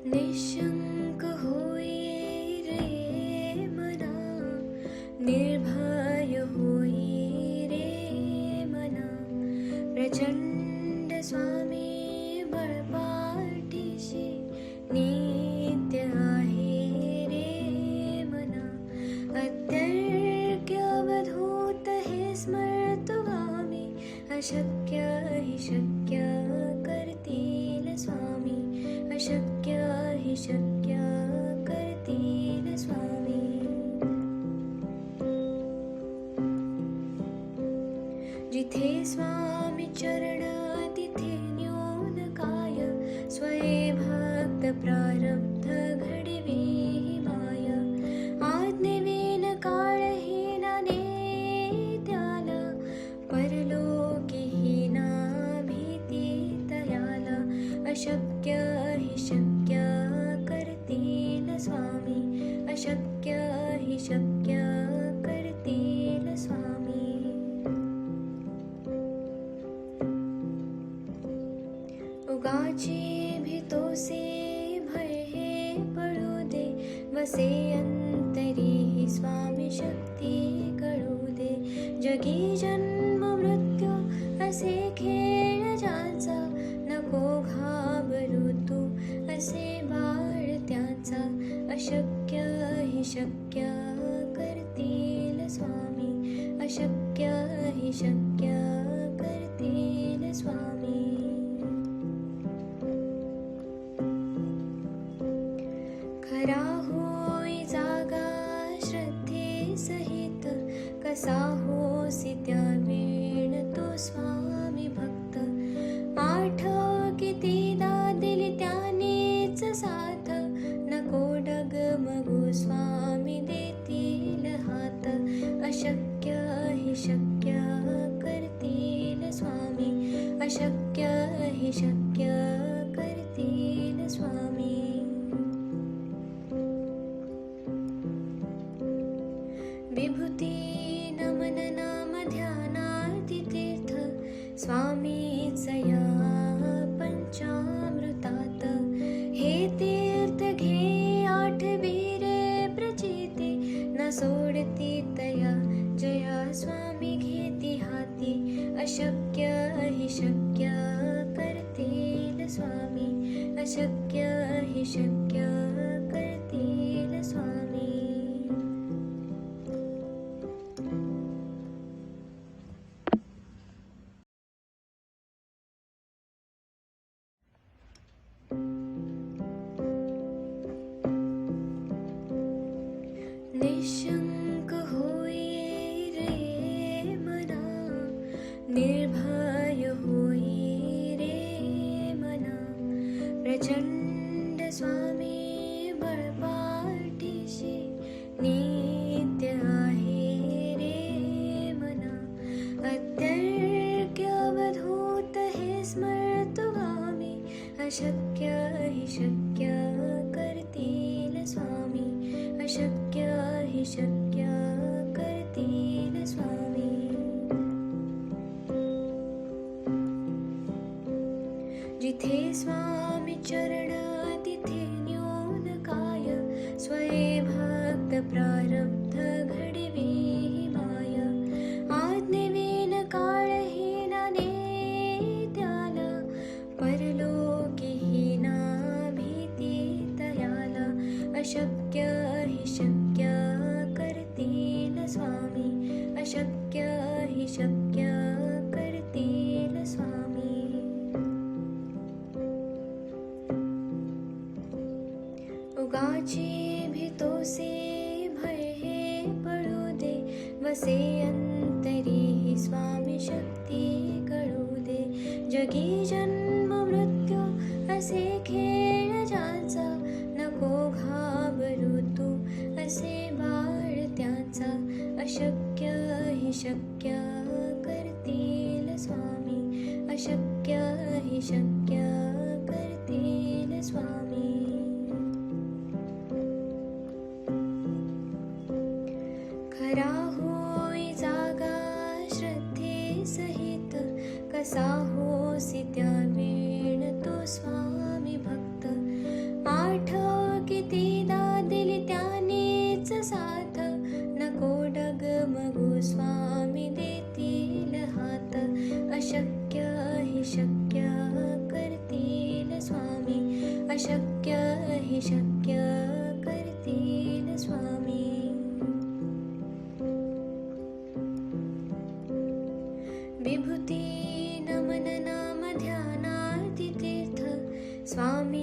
निशंक होई रे मना, निर्भय होई रे मना, प्रचंड स्वामी बळपाठीशी नित्य आहे रे मना. अत्यर्क्य अवधूत हे स्मर्तुगामी, अशक्य हि शक्य करतील स्वामी, अशक्य हि शक्य करतील स्वामी. जिथे स्वामी चरण तिथे न्यून काय, स्वये भक्त प्रारब्ध घडवी माय. आज्ञेविन काळहीना नेत्याला, परलोकीहीना भीती तयाला. अशक्य हि शक्य करतील स्वामी, अशक्य हि शक्य करतील स्वामी. उगाची भीतोसे भय हे पळू दे, वसे अंतरी ही स्वामी शक्ती कळू दे. जगी जन्म मृत्यू असे खेळ ज्याचा, नको घाबरू तू असे बाळ त्याचा. अशक्य हि शक्य करतील स्वामी, अशक्य हि शक्य करतील स्वामी. खरा होई जागा श्रद्धे सहित, कसा होसी त्या वेळ तो स्वामी भक्त. आठव कितीदा दिली त्यानेच साथ, नको डगमगू स्वामी देतील हात. अशक्य हि शक्य करतील स्वामी, अशक्य हि शक्य करतील स्वामी. विभूती नमन नाम ध्यानार्ती तीर्थ, स्वामीच या पंचामृतात. हे तीर्थ घे आठवी रे प्रचिती, न सोडती तया जया स्वामी घेती हाती. अशक्य हि शक्य करतील स्वामी, अशक्य हि शक्य करतील स्वामी. निशंक होई रे मना, निर्भय होई रे मना, प्रचंड स्वामी बळपाठीशी नित्य आहे रे मना. अत्यर्क्य अवधूत हे स्मर्तुगामी, अशक्य हि शक्य करतील स्वामी, अशक्य हि शक्य करतील स्वामी. जिथे स्वामी चरण तिथे न्यून काय, स्वये भक्त प्रारब्ध घडवी माय. आज्ञेविन काळहीना नेत्याला, परलोकीहीना भीती तयाला. अशक्य हि शक्य करतील स्वामी, अशक्य हि शक्य करतील स्वामी. उगाची भीतोसे भय हे पळू दे, वसे अंतरी ही स्वामी शक्ती कळू दे. जगी जन्म मृत्यू असे खेळ ज्याचा, नको घाबरू तू असे बाळ त्याचा. अशक्य हि शक्य करतील स्वामी, अशक्य हि शक्य करतील स्वामी. खरा होई जागा श्रद्धे सहित, कसा होसी त्या वेळ तो स्वामी भक्त. आठव कितीदा दिली त्यानेच साथ, नको डगमगू स्वामी देतील हात. अशक्य हि शक्य करतील स्वामी, अशक्य हि शक्य करतील स्वामी. विभूती नमन नाम ध्यानार्ती तीर्थ, स्वामी